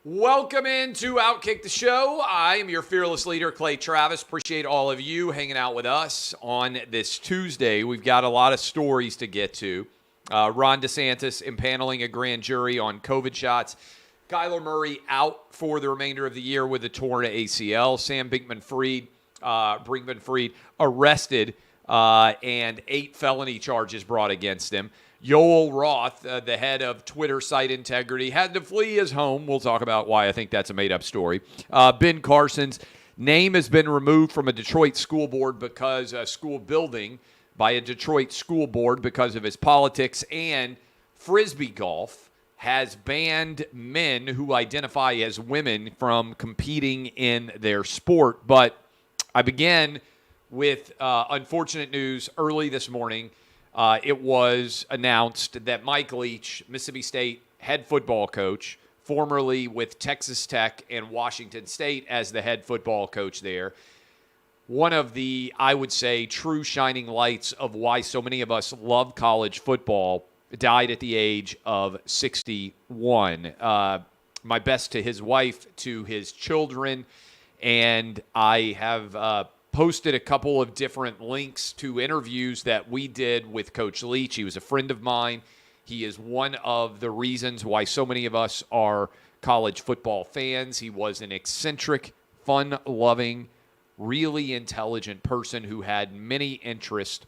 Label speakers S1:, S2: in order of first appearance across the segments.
S1: Welcome into OutKick the show. I am your fearless leader, Clay Travis. Appreciate all of you hanging out with us on this Tuesday. We've got a lot of stories to get to. Ron DeSantis impaneling a grand jury on COVID shots. Kyler Murray out for the remainder of the year with a torn ACL. Sam Bankman-Fried arrested and 8 felony charges brought against him. Yoel Roth, the head of Twitter site integrity, had to flee his home. We'll talk about why I think that's a made-up story. Ben Carson's name has been removed from a Detroit school board because a school building by a Detroit school board because of his politics, and Frisbee golf has banned men who identify as women from competing in their sport. But I began with unfortunate news early this morning. It was announced that Mike Leach, Mississippi State head football coach, formerly with Texas Tech and Washington State as the head football coach there, one of the, I would say, true shining lights of why so many of us love college football, died at the age of 61. My best to his wife, to his children, and I have posted a couple of different links to interviews that we did with Coach Leach. He was a friend of mine. He is one of the reasons why so many of us are college football fans. He was an eccentric, fun-loving, really intelligent person who had many interests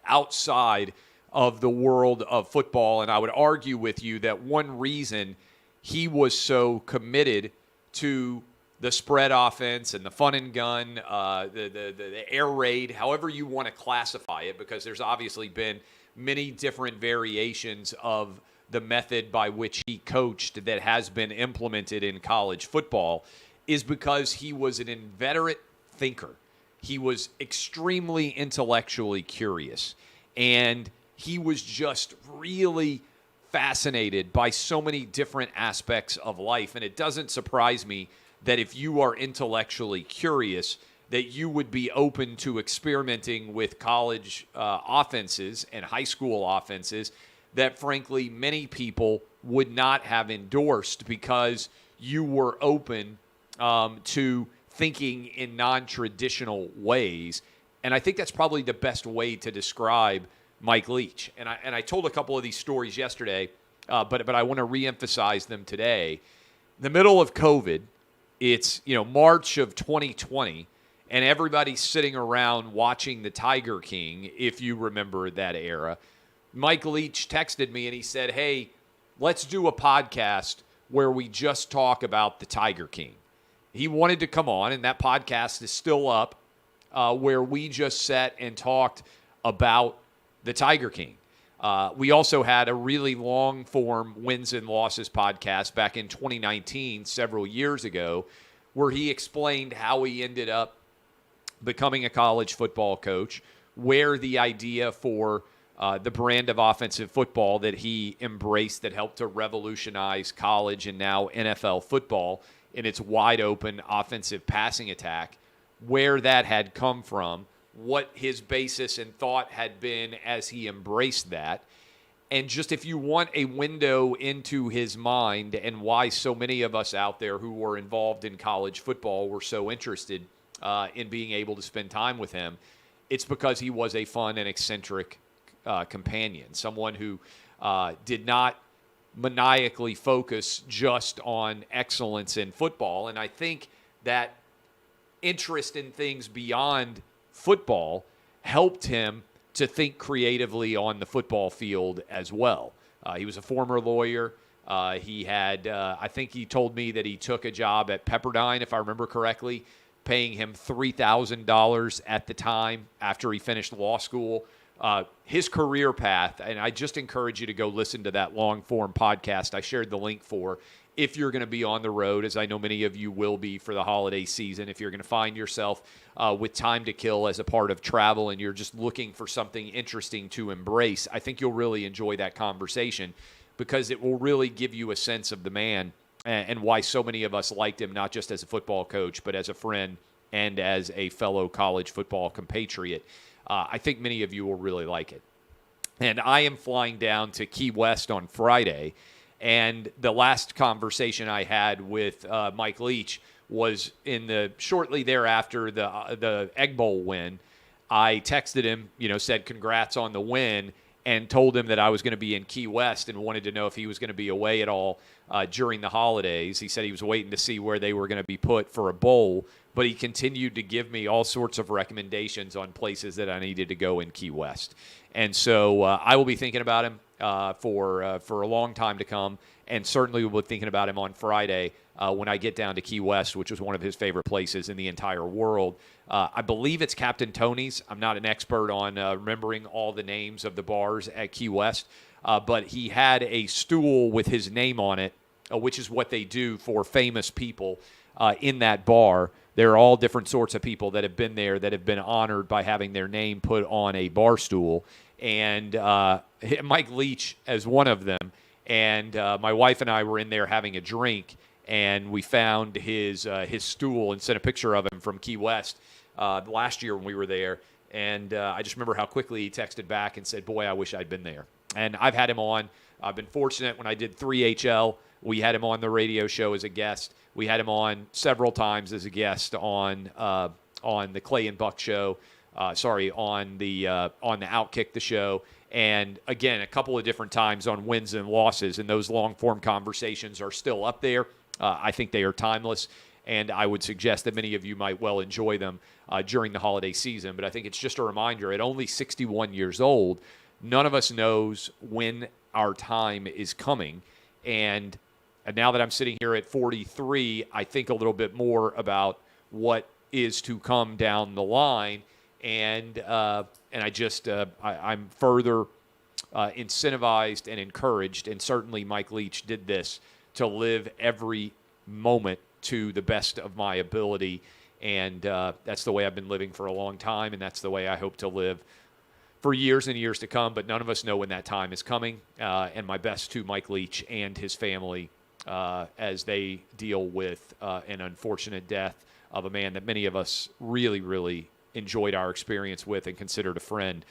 S1: outside of the world of football. And I would argue with you that one reason he was so committed to the spread offense and the fun and gun, the air raid, however you want to classify it, because there's obviously been many different variations of the method by which he coached that has been implemented in college football, is because he was an inveterate thinker. He was extremely intellectually curious, and he was just really fascinated by so many different aspects of life. And it doesn't surprise me that if you are intellectually curious, that you would be open to experimenting with college offenses and high school offenses that, frankly, many people would not have endorsed because you were open to thinking in non-traditional ways. And I think that's probably the best way to describe Mike Leach. And I told a couple of these stories yesterday, but I want to reemphasize them today. In the middle of COVID, it's March of 2020, and everybody's sitting around watching the Tiger King, if you remember that era. Mike Leach texted me and he said, "Hey, let's do a podcast where we just talk about the Tiger King." He wanted to come on, and that podcast is still up, where we just sat and talked about the Tiger King. We also had a really long-form wins and losses podcast back in 2019, several years ago, where he explained how he ended up becoming a college football coach, where the idea for the brand of offensive football that he embraced that helped to revolutionize college and now NFL football in its wide-open offensive passing attack, where that had come from, what his basis and thought had been as he embraced that. And just if you want a window into his mind and why so many of us out there who were involved in college football were so interested in being able to spend time with him, it's because he was a fun and eccentric companion, someone who did not maniacally focus just on excellence in football. And I think that interest in things beyond football helped him to think creatively on the football field as well. He was a former lawyer. He had, I think he told me that he took a job at Pepperdine, if I remember correctly, paying him $3,000 at the time after he finished law school. His career path, and I just encourage you to go listen to that long-form podcast I shared the link for, if you're going to be on the road, as I know many of you will be for the holiday season, if you're going to find yourself with time to kill as a part of travel and you're just looking for something interesting to embrace, I think you'll really enjoy that conversation because it will really give you a sense of the man and why so many of us liked him, not just as a football coach, but as a friend and as a fellow college football compatriot. I think many of you will really like it. And I am flying down to Key West on Friday. And the last conversation I had with Mike Leach was shortly thereafter the Egg Bowl win. I texted him, said congrats on the win, and told him that I was going to be in Key West and wanted to know if he was going to be away at all during the holidays. He said he was waiting to see where they were going to be put for a bowl, but he continued to give me all sorts of recommendations on places that I needed to go in Key West. And so I will be thinking about him for a long time to come, and certainly will be thinking about him on Friday when I get down to Key West, which was one of his favorite places in the entire world. I believe it's Captain Tony's. I'm not an expert on remembering all the names of the bars at Key West, but he had a stool with his name on it, which is what they do for famous people in that bar. There are all different sorts of people that have been there that have been honored by having their name put on a bar stool, and Mike Leach as one of them. And my wife and I were in there having a drink, and we found his stool and sent a picture of him from Key West last year when we were there. And I just remember how quickly he texted back and said, boy, I wish I'd been there. And I've had him on. I've been fortunate when I did 3HL. We had him on the radio show as a guest. We had him on several times as a guest on the Clay and Buck show. On the OutKick the show. And again, a couple of different times on wins and losses. And those long-form conversations are still up there. I think they are timeless. And I would suggest that many of you might well enjoy them during the holiday season. But I think it's just a reminder, at only 61 years old, none of us knows when our time is coming. And now that I'm sitting here at 43, I think a little bit more about what is to come down the line. And I'm further incentivized and encouraged, and certainly Mike Leach did this, to live every moment to the best of my ability. And that's the way I've been living for a long time, and that's the way I hope to live for years and years to come. But none of us know when that time is coming. And my best to Mike Leach and his family as they deal with an unfortunate death of a man that many of us really, really enjoyed our experience with and considered a friend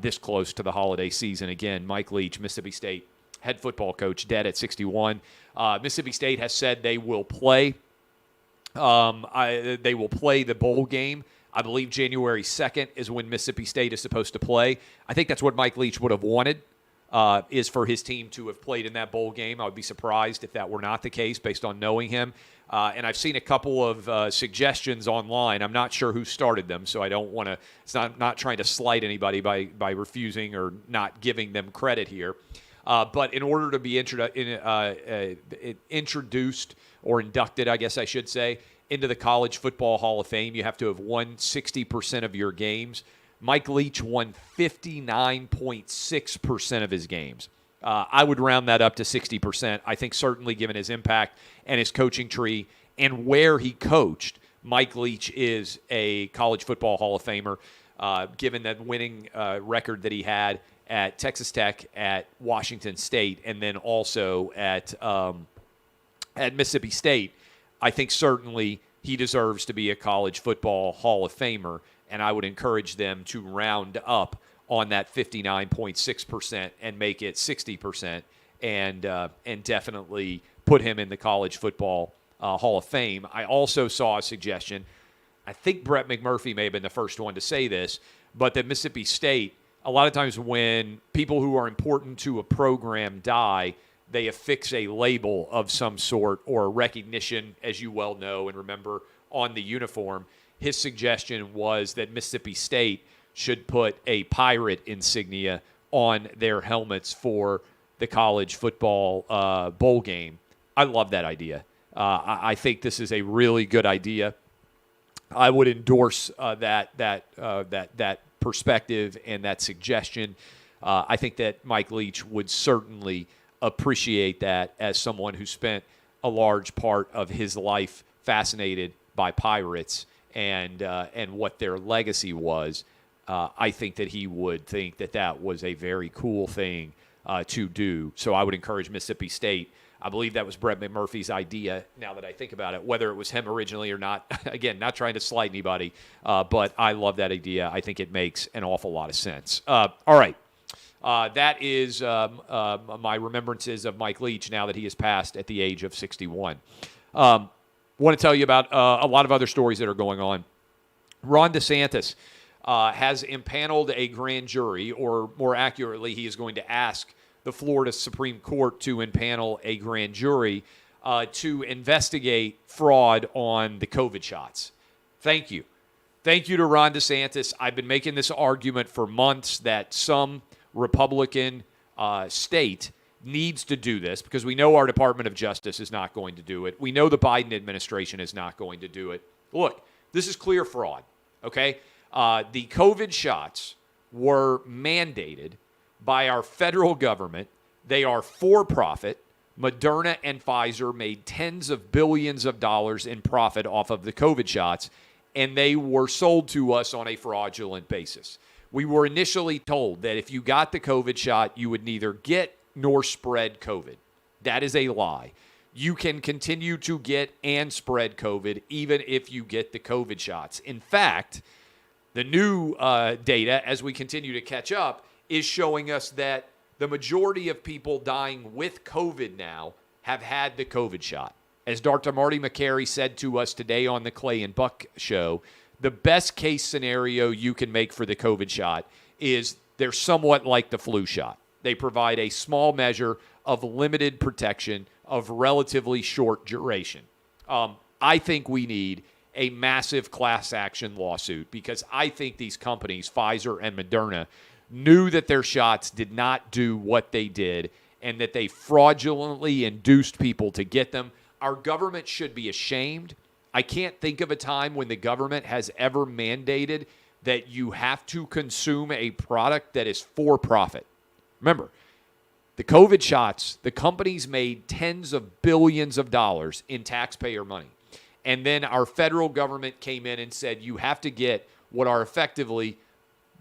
S1: this close to the holiday season. Again, Mike Leach, Mississippi State head football coach, dead at 61. Mississippi State has said they will play. They will play the bowl game. I believe January 2nd is when Mississippi State is supposed to play. I think that's what Mike Leach would have wanted, is for his team to have played in that bowl game. I would be surprised if that were not the case based on knowing him. And I've seen a couple of suggestions online. I'm not sure who started them, so I don't want to. It's not trying to slight anybody by refusing or not giving them credit here. But in order to be introduced or inducted, I guess I should say, into the College Football Hall of Fame, you have to have won 60% of your games. Mike Leach won 59.6% of his games. I would round that up to 60%. I think certainly given his impact and his coaching tree and where he coached, Mike Leach is a College Football Hall of Famer, given that winning record that he had at Texas Tech, at Washington State, and then also at Mississippi State. I think certainly he deserves to be a College Football Hall of Famer, and I would encourage them to round up on that 59.6% and make it 60%, and definitely put him in the College Football Hall of Fame. I also saw a suggestion. I think Brett McMurphy may have been the first one to say this, but that Mississippi State, a lot of times when people who are important to a program die, they affix a label of some sort or a recognition, as you well know and remember, on the uniform. His suggestion was that Mississippi State should put a pirate insignia on their helmets for the college football bowl game. I love that idea. I think this is a really good idea. I would endorse that perspective and that suggestion. I think that Mike Leach would certainly appreciate that as someone who spent a large part of his life fascinated by pirates and what their legacy was. I think that he would think that that was a very cool thing to do. So I would encourage Mississippi State. I believe that was Brett McMurphy's idea, now that I think about it, whether it was him originally or not. Again, not trying to slight anybody, but I love that idea. I think it makes an awful lot of sense. All right. That is my remembrances of Mike Leach now that he has passed at the age of 61. Want to tell you about a lot of other stories that are going on. Ron DeSantis has impaneled a grand jury, or more accurately, he is going to ask the Florida Supreme Court to impanel a grand jury to investigate fraud on the COVID shots. Thank you. Thank you to Ron DeSantis. I've been making this argument for months that some Republican state needs to do this because we know our Department of Justice is not going to do it. We know the Biden administration is not going to do it. Look, this is clear fraud, okay? The COVID shots were mandated by our federal government. They are for-profit. Moderna and Pfizer made tens of billions of dollars in profit off of the COVID shots, and they were sold to us on a fraudulent basis. We were initially told that if you got the COVID shot, you would neither get nor spread COVID. That is a lie. You can continue to get and spread COVID even if you get the COVID shots. In fact, the new data, as we continue to catch up, is showing us that the majority of people dying with COVID now have had the COVID shot. As Dr. Marty McCary said to us today on the Clay and Buck show, the best case scenario you can make for the COVID shot is they're somewhat like the flu shot. They provide a small measure of limited protection of relatively short duration. I think we need a massive class action lawsuit because I think these companies, Pfizer and Moderna, knew that their shots did not do what they did and that they fraudulently induced people to get them. Our government should be ashamed. I can't think of a time when the government has ever mandated that you have to consume a product that is for profit. Remember, the COVID shots, the companies made tens of billions of dollars in taxpayer money. And then our federal government came in and said you have to get what are effectively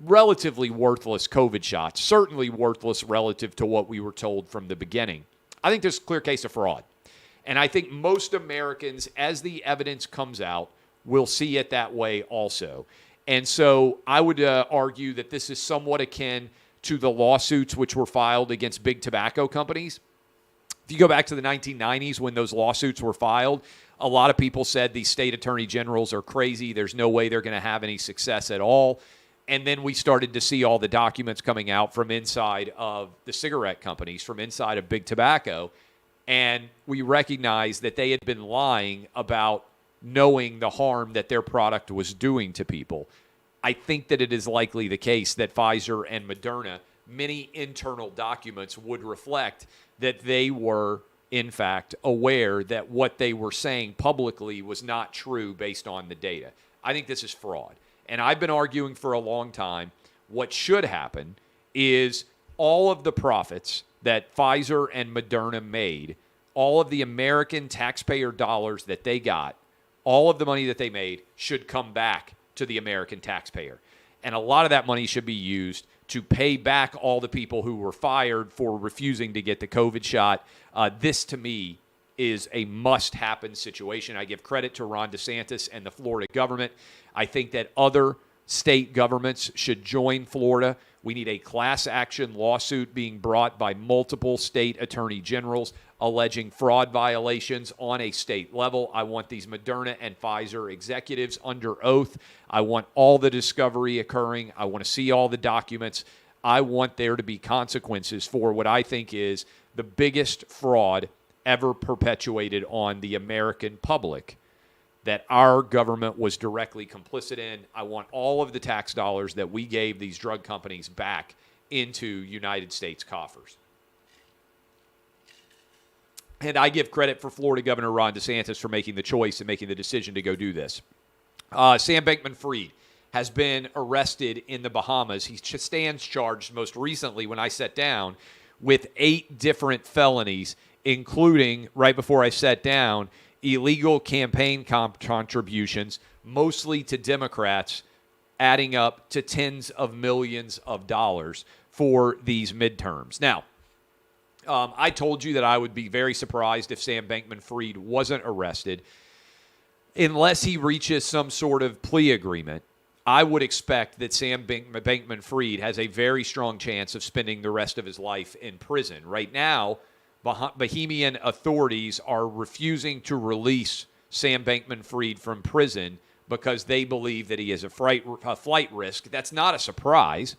S1: relatively worthless COVID shots, certainly worthless relative to what we were told from the beginning. I think there's a clear case of fraud. And I think most Americans, as the evidence comes out, will see it that way also. And so I would argue that this is somewhat akin to the lawsuits which were filed against big tobacco companies. If you go back to the 1990s when those lawsuits were filed, a lot of people said these state attorney generals are crazy. There's no way they're going to have any success at all. And then we started to see all the documents coming out from inside of the cigarette companies, from inside of big tobacco. And we recognized that they had been lying about knowing the harm that their product was doing to people. I think that it is likely the case that Pfizer and Moderna, many internal documents would reflect that they were, in fact, aware that what they were saying publicly was not true based on the data. I think this is fraud. And I've been arguing for a long time, what should happen is all of the profits that Pfizer and Moderna made, all of the American taxpayer dollars that they got, all of the money that they made should come back to the American taxpayer. And a lot of that money should be used to pay back all the people who were fired for refusing to get the COVID shot. This, to me, is a must-happen situation. I give credit to Ron DeSantis and the Florida government. I think that other state governments should join Florida. We need a class action lawsuit being brought by multiple state attorney generals alleging fraud violations on a state level. I want these Moderna and Pfizer executives under oath. I want all the discovery occurring. I want to see all the documents. I want there to be consequences for what I think is the biggest fraud ever perpetuated on the American public that our government was directly complicit in. I want all of the tax dollars that we gave these drug companies back into United States coffers. And I give credit for Florida Governor Ron DeSantis for making the choice and making the decision to go do this. Sam Bankman-Fried has been arrested in the Bahamas. He stands charged most recently, when I sat down, with 8 different felonies, including, right before I sat down, illegal campaign contributions, mostly to Democrats, adding up to tens of millions of dollars for these midterms. Now, I told you that I would be very surprised if Sam Bankman-Fried wasn't arrested unless he reaches some sort of plea agreement. I would expect that Sam Bankman-Fried has a very strong chance of spending the rest of his life in prison. Right now, Bahamian authorities are refusing to release Sam Bankman-Fried from prison because they believe that he is a flight risk. That's not a surprise,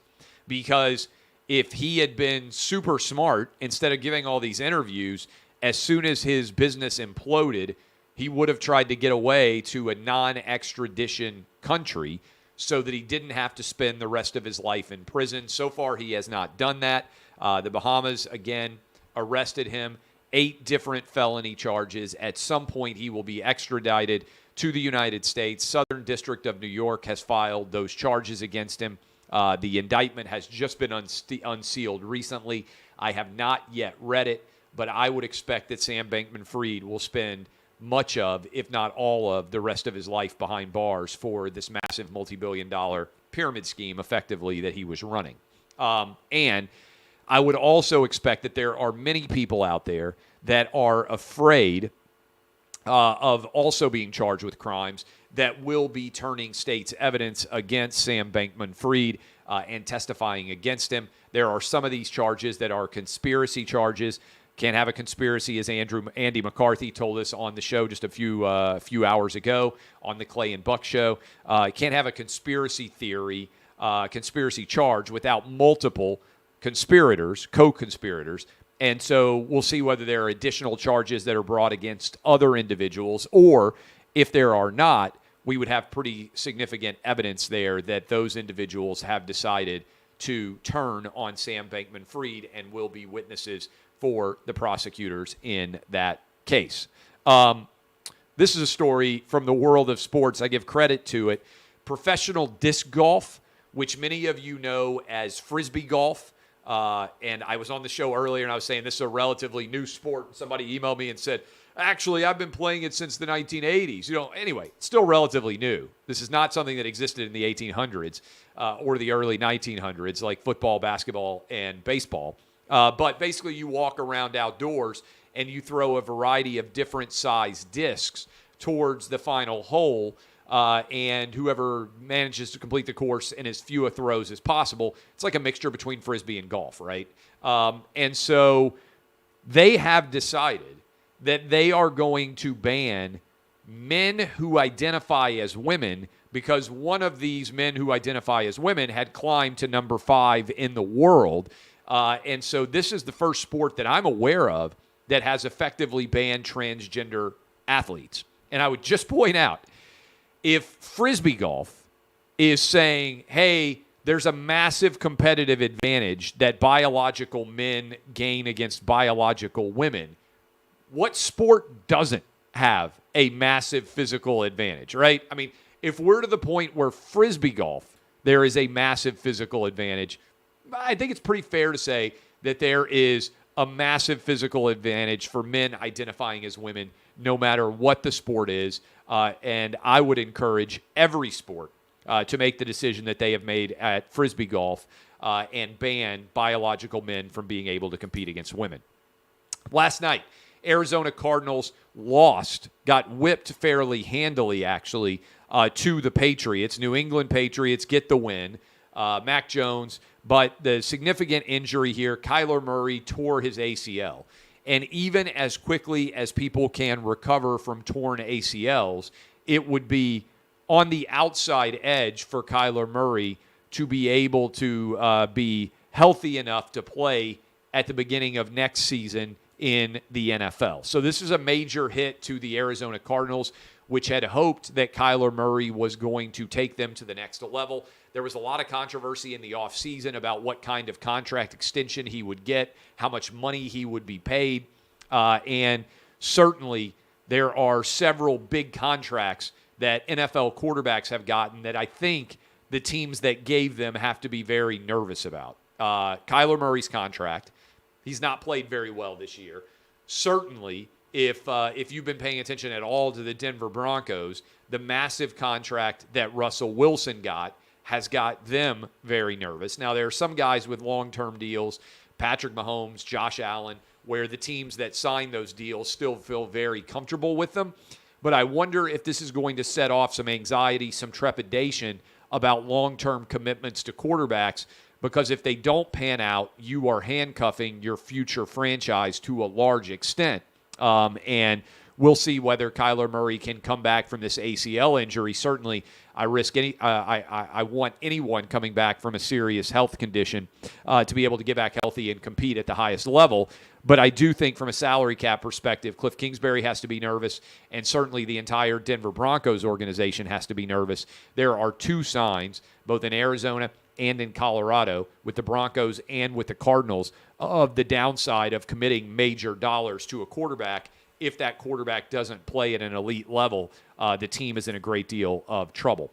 S1: because if he had been super smart, instead of giving all these interviews, as soon as his business imploded, he would have tried to get away to a non-extradition country so that he didn't have to spend the rest of his life in prison. So far, he has not done that. The Bahamas, again, arrested him. 8 different felony charges. At some point, he will be extradited to the United States. Southern District of New York has filed those charges against him. The indictment has just been unsealed recently. I have not yet read it, but I would expect that Sam Bankman-Fried will spend much of, if not all of, the rest of his life behind bars for this massive multi-billion-dollar pyramid scheme, effectively, that he was running. And I would also expect that there are many people out there that are afraid of also being charged with crimes that will be turning state's evidence against Sam Bankman-Fried and testifying against him. There are some of these charges that are conspiracy charges. Can't have a conspiracy, as Andy McCarthy told us on the show just a few hours ago on the Clay and Buck show. Can't have a conspiracy theory, conspiracy charge without multiple conspirators, co-conspirators. And so we'll see whether there are additional charges that are brought against other individuals, or if there are not, we would have pretty significant evidence there that those individuals have decided to turn on Sam Bankman-Fried and will be witnesses for the prosecutors in that case. This is a story from the world of sports. I give credit to it. Professional disc golf, which many of you know as Frisbee golf. And I was on the show earlier, and I was saying this is a relatively new sport. Somebody emailed me and said, actually, I've been playing it since the 1980s. Anyway, it's still relatively new. This is not something that existed in the 1800s or the early 1900s, like football, basketball, and baseball. But basically, you walk around outdoors, and you throw a variety of different size discs towards the final hole, and whoever manages to complete the course in as few throws as possible. It's like a mixture between Frisbee and golf, right? And so they have decided that they are going to ban men who identify as women, because one of these men who identify as women had climbed to number 5 in the world. And so this is the first sport that I'm aware of that has effectively banned transgender athletes. And I would just point out, if Frisbee golf is saying, hey, there's a massive competitive advantage that biological men gain against biological women, what sport doesn't have a massive physical advantage, right? I mean, if we're to the point where Frisbee golf, there is a massive physical advantage, I think it's pretty fair to say that there is a massive physical advantage for men identifying as women, no matter what the sport is. And I would encourage every sport to make the decision that they have made at Frisbee golf and ban biological men from being able to compete against women. Last night, Arizona Cardinals got whipped fairly handily, actually, to the Patriots. New England Patriots get the win. Mac Jones, but the significant injury here, Kyler Murray tore his ACL. And even as quickly as people can recover from torn ACLs, it would be on the outside edge for Kyler Murray to be able to be healthy enough to play at the beginning of next season in the NFL. So this is a major hit to the Arizona Cardinals, which had hoped that Kyler Murray was going to take them to the next level. There was a lot of controversy in the offseason about what kind of contract extension he would get, how much money he would be paid, and certainly there are several big contracts that NFL quarterbacks have gotten that I think the teams that gave them have to be very nervous about. Kyler Murray's contract, he's not played very well this year. Certainly, if you've been paying attention at all to the Denver Broncos, the massive contract that Russell Wilson got has got them very nervous. Now, there are some guys with long-term deals, Patrick Mahomes, Josh Allen, where the teams that sign those deals still feel very comfortable with them. But I wonder if this is going to set off some anxiety, some trepidation about long-term commitments to quarterbacks, because if they don't pan out, you are handcuffing your future franchise to a large extent. And we'll see whether Kyler Murray can come back from this ACL injury. Certainly, I want anyone coming back from a serious health condition to be able to get back healthy and compete at the highest level. But I do think from a salary cap perspective, Cliff Kingsbury has to be nervous, and certainly the entire Denver Broncos organization has to be nervous. There are two signs, both in Arizona and in Colorado, with the Broncos and with the Cardinals, of the downside of committing major dollars to a quarterback. If that quarterback doesn't play at an elite level, the team is in a great deal of trouble.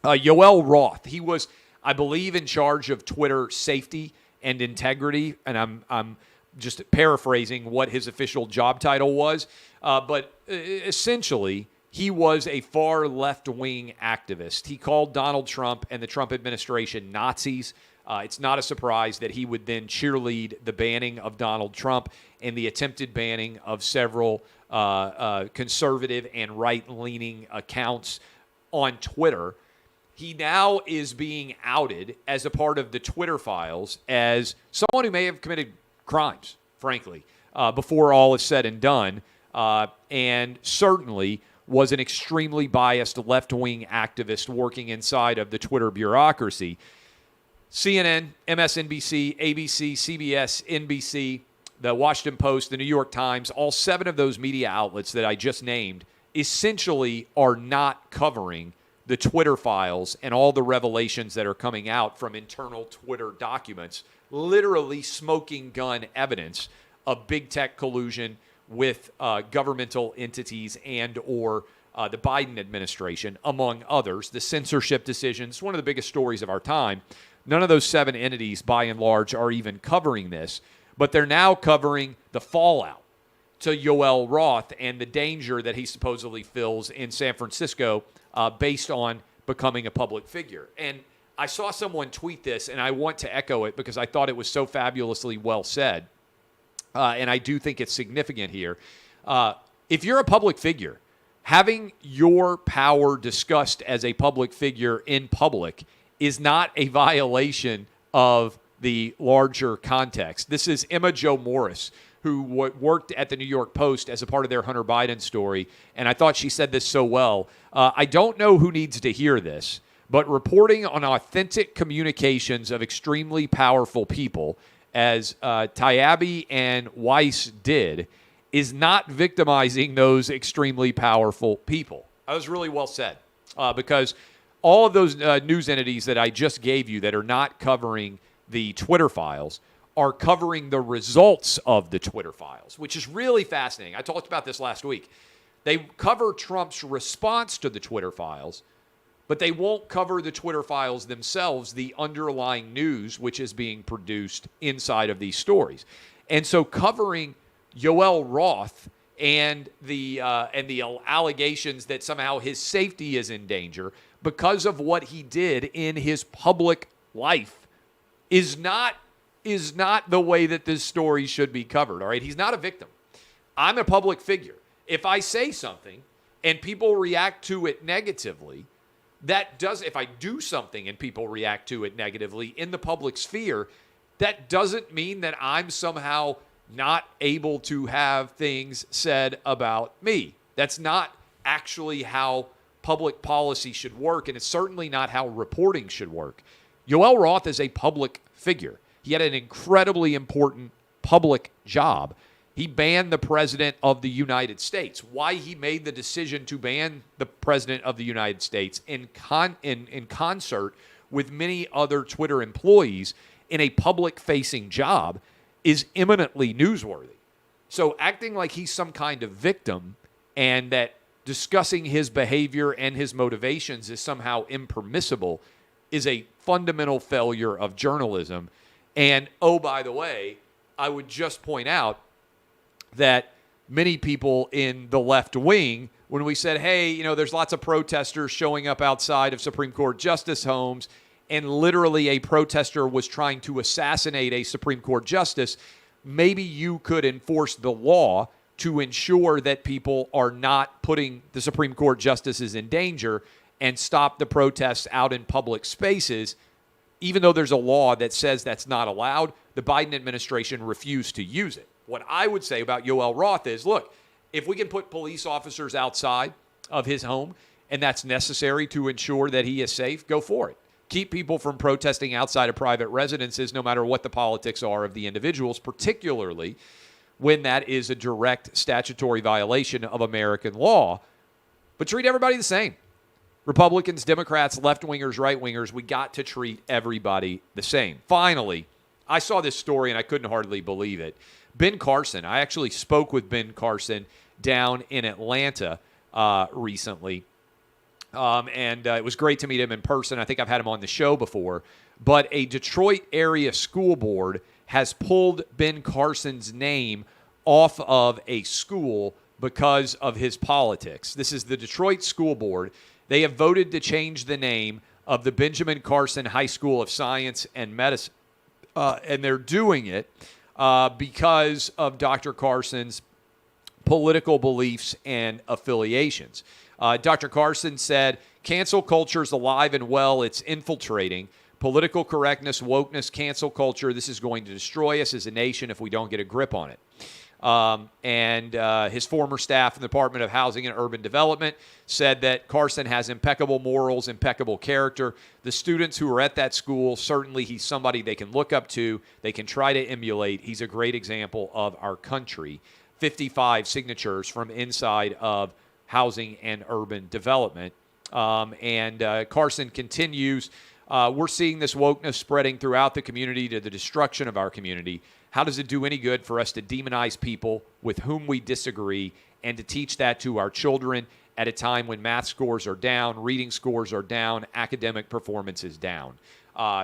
S1: Yoel Roth, he was, I believe, in charge of Twitter safety and integrity, and I'm just paraphrasing what his official job title was, but essentially, he was a far left-wing activist. He called Donald Trump and the Trump administration Nazis. It's not a surprise that he would then cheerlead the banning of Donald Trump and the attempted banning of several conservative and right-leaning accounts on Twitter. He now is being outed as a part of the Twitter files as someone who may have committed crimes, frankly, before all is said and done, and certainly was an extremely biased left-wing activist working inside of the Twitter bureaucracy. CNN, MSNBC, ABC, CBS, NBC, the Washington Post, the New York Times, all 7 of those media outlets that I just named essentially are not covering the Twitter files and all the revelations that are coming out from internal Twitter documents, literally smoking gun evidence of big tech collusion with governmental entities and or the Biden administration, among others. The censorship decisions, one of the biggest stories of our time. None of those 7 entities, by and large, are even covering this, but they're now covering the fallout to Yoel Roth and the danger that he supposedly fills in San Francisco based on becoming a public figure. And I saw someone tweet this, and I want to echo it because I thought it was so fabulously well said, and I do think it's significant here. If you're a public figure, having your power discussed as a public figure in public is not a violation of the larger context. This is Emma Jo Morris, who worked at the New York Post as a part of their Hunter Biden story, and I thought she said this so well. I don't know who needs to hear this, but reporting on authentic communications of extremely powerful people, as Taibbi and Weiss did, is not victimizing those extremely powerful people. That was really well said, because all of those news entities that I just gave you that are not covering the Twitter files are covering the results of the Twitter files, which is really fascinating. I talked about this last week. They cover Trump's response to the Twitter files, but they won't cover the Twitter files themselves, the underlying news which is being produced inside of these stories. And so covering Yoel Roth and the allegations that somehow his safety is in danger because of what he did in his public life is not the way that this story should be covered, all right? He's not a victim. I'm a public figure. If I say something and people react to it negatively, if I do something and people react to it negatively in the public sphere, that doesn't mean that I'm somehow not able to have things said about me. That's not actually how public policy should work, and it's certainly not how reporting should work. Yoel Roth is a public figure. He had an incredibly important public job. He banned the president of the United States. Why he made the decision to ban the president of the United States in concert with many other Twitter employees in a public-facing job is eminently newsworthy. So acting like he's some kind of victim and that discussing his behavior and his motivations is somehow impermissible is a fundamental failure of journalism. And, oh, by the way, I would just point out that many people in the left wing, when we said, hey, there's lots of protesters showing up outside of Supreme Court justice homes, and literally a protester was trying to assassinate a Supreme Court justice, maybe you could enforce the law to ensure that people are not putting the Supreme Court justices in danger and stop the protests out in public spaces, even though there's a law that says that's not allowed. The Biden administration refused to use it. What I would say about Yoel Roth is, look, if we can put police officers outside of his home and that's necessary to ensure that he is safe, go for it. Keep people from protesting outside of private residences, no matter what the politics are of the individuals, particularly when that is a direct statutory violation of American law. But treat everybody the same. Republicans, Democrats, left-wingers, right-wingers, we got to treat everybody the same. Finally, I saw this story and I couldn't hardly believe it. Ben Carson, I actually spoke with Ben Carson down in Atlanta recently. And it was great to meet him in person. I think I've had him on the show before. But a Detroit area school board has pulled Ben Carson's name off of a school because of his politics. This is the Detroit School Board. They have voted to change the name of the Benjamin Carson High School of Science and Medicine. And they're doing it because of Dr. Carson's political beliefs and affiliations. Dr. Carson said, cancel culture is alive and well. It's infiltrating. Political correctness, wokeness, cancel culture, this is going to destroy us as a nation if we don't get a grip on it. And his former staff in the Department of Housing and Urban Development said that Carson has impeccable morals, impeccable character. The students who are at that school, certainly he's somebody they can look up to, they can try to emulate. He's a great example of our country. 55 signatures from inside of Housing and Urban Development. Carson continues, we're seeing this wokeness spreading throughout the community to the destruction of our community. How does it do any good for us to demonize people with whom we disagree and to teach that to our children at a time when math scores are down, reading scores are down, academic performance is down?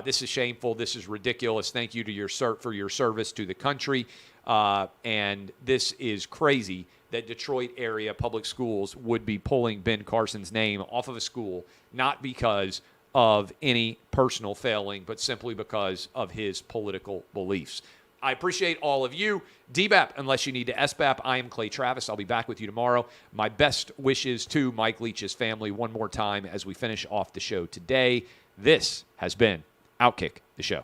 S1: This is shameful. This is ridiculous. Thank you to for your service to the country. And this is crazy that Detroit area public schools would be pulling Ben Carson's name off of a school, not because of any personal failing, but simply because of his political beliefs. I appreciate all of you. DBAP, unless you need to SBAP, I am Clay Travis. I'll be back with you tomorrow. My best wishes to Mike Leach's family one more time as we finish off the show today. This has been OutKick, the show.